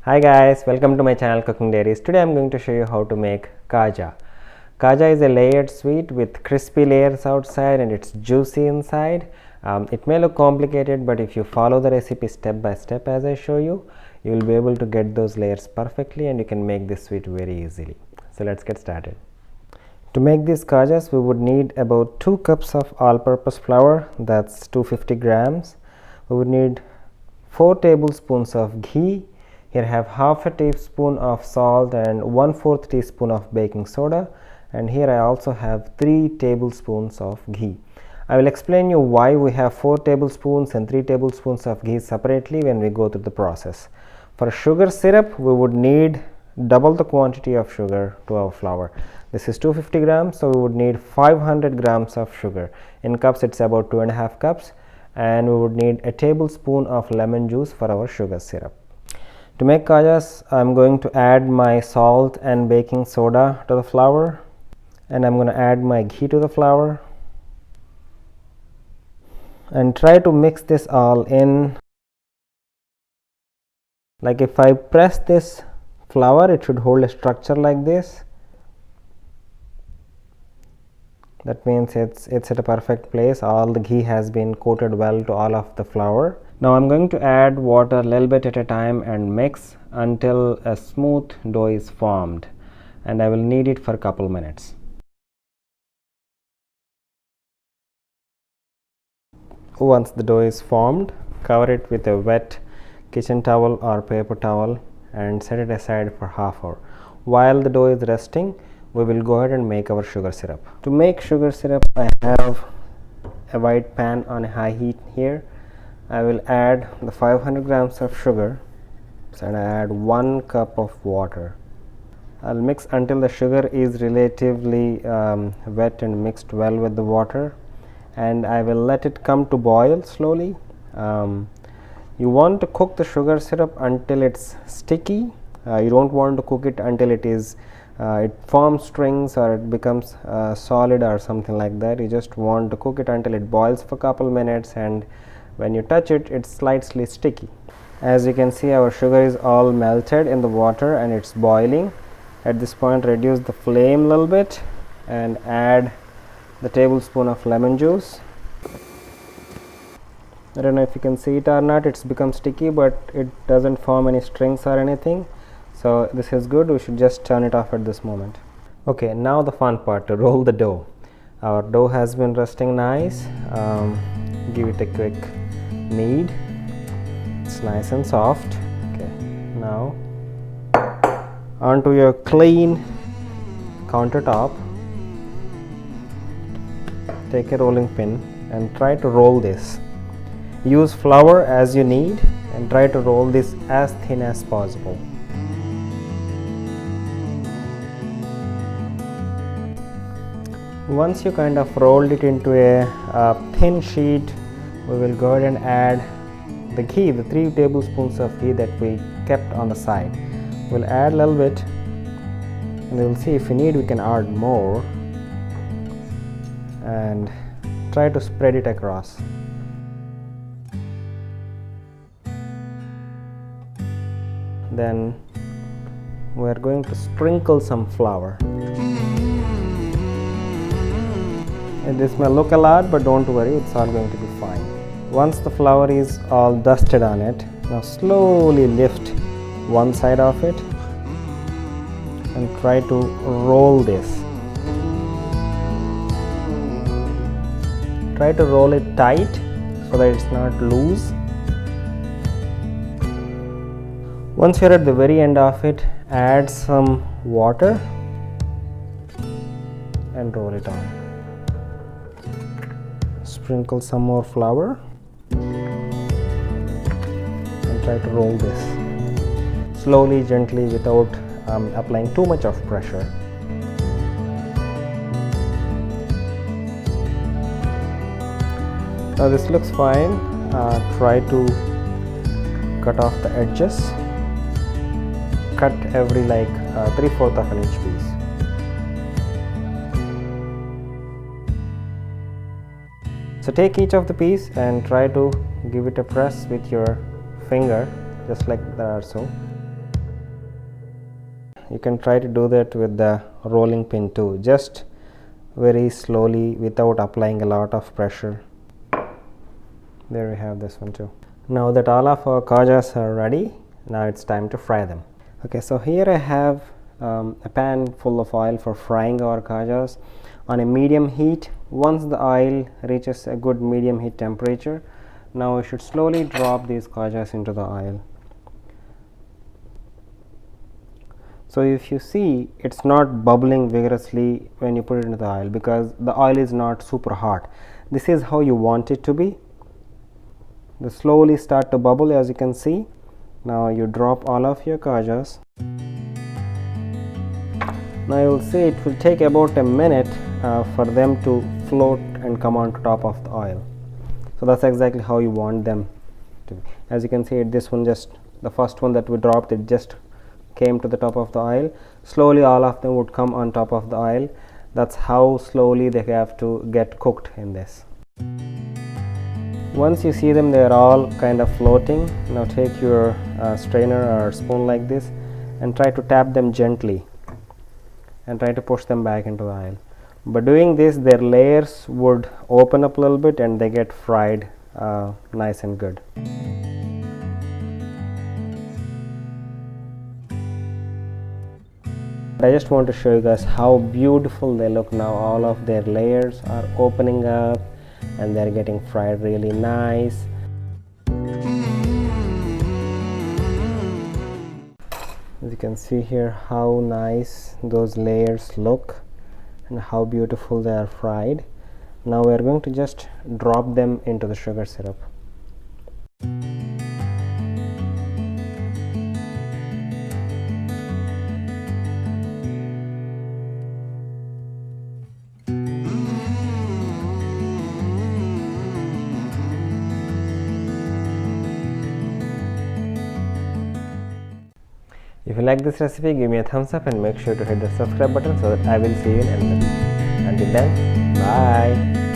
Hi guys, welcome to my channel Cooking Diaries. Today I'm going to show you how to make khaja. Khaja is a layered sweet with crispy layers outside and it's juicy inside. It may look complicated, but if you follow the recipe step by step as I show you, you will be able to get those layers perfectly and you can make this sweet very easily. So let's get started. To make these khajas, we would need about 2 cups of all-purpose flour, that's 250 grams. We would need 4 tablespoons of ghee. Here I have half a teaspoon of salt and 1/4 teaspoon of baking soda, and here I also have 3 tablespoons of ghee. I will explain you why we have 4 tablespoons and 3 tablespoons of ghee separately when we go through the process. For sugar syrup, we would need double the quantity of sugar to our flour. This is 250 grams, so we would need 500 grams of sugar. In cups, it's about 2.5 cups, and we would need a tablespoon of lemon juice for our sugar syrup. To make khajas, I'm going to add my salt and baking soda to the flour, and I'm going to add my ghee to the flour and try to mix this all in. Like if I press this flour, it should hold a structure like this. That means it's at a perfect place. All the ghee has been coated well to all of the flour. Now I'm going to add water a little bit at a time and mix until a smooth dough is formed, and I will knead it for a couple minutes. Once the dough is formed, cover it with a wet kitchen towel or paper towel and set it aside for half hour. While the dough is resting, we will go ahead and make our sugar syrup. To make sugar syrup, I have a white pan on a high heat here. I will add the 500 grams of sugar and I add 1 cup of water. I'll mix until the sugar is relatively wet and mixed well with the water, and I will let it come to boil slowly. You want to cook the sugar syrup until it's sticky. You don't want to cook it until it forms strings or it becomes solid or something like that. You just want to cook it until it boils for a couple minutes, and when you touch it, it's slightly sticky. As you can see, our sugar is all melted in the water and it's boiling. At this point, reduce the flame a little bit and add the tablespoon of lemon juice. I don't know if you can see it or not, it's become sticky, but it doesn't form any strings or anything. So this is good. We should just turn it off at this moment. Okay, now the fun part, to roll the dough. Our dough has been resting nice. Give it a quick knead. It's nice and soft. Okay, now onto your clean countertop, take a rolling pin and try to roll this. Use flour as you need and try to roll this as thin as possible. Once you kind of rolled it into a thin sheet, we will go ahead and add the ghee, the 3 tablespoons of ghee that we kept on the side. We'll add a little bit and we'll see if we need we can add more, and try to spread it across. Then we are going to sprinkle some flour. And this may look a lot, but don't worry, it's all going to be fine. Once the flour is all dusted on it, now slowly lift one side of it and try to roll this. Try to roll it tight so that it's not loose. Once you're at the very end of it, add some water and roll it on. Sprinkle some more flour and try to roll this slowly, gently, without applying too much of pressure. Now this looks fine. Try to cut off the edges. Cut every 3/4 of an inch piece. So take each of the piece and try to give it a press with your finger, just like that, so you can try to do that with the rolling pin too, just very slowly without applying a lot of pressure. There we have this one too. Now that all of our kajas are ready, now it's time to fry them. Okay, so here I have a pan full of oil for frying our kajas on a medium heat. Once the oil reaches a good medium heat temperature, now we should slowly drop these kajas into the oil. So if you see, it's not bubbling vigorously when you put it into the oil because the oil is not super hot. This is how you want it to be. They slowly start to bubble, as you can see. Now you drop all of your kajas. Now you will see it will take about a minute for them to float and come on top of the oil. So that's exactly how you want them to be. As you can see, this one, just the first one that we dropped, it just came to the top of the oil. Slowly all of them would come on top of the oil. That's how slowly they have to get cooked in this. Once you see them, they are all kind of floating. Now take your strainer or spoon like this and try to tap them gently and try to push them back into the oil. By doing this, their layers would open up a little bit and they get fried nice and good. I just want to show you guys how beautiful they look now. All of their layers are opening up and they're getting fried really nice. As you can see here how nice those layers look and how beautiful they are fried. Now we are going to just drop them into the sugar syrup. If you like this recipe, give me a thumbs up and make sure to hit the subscribe button so that I will see you in another video. Until then, bye.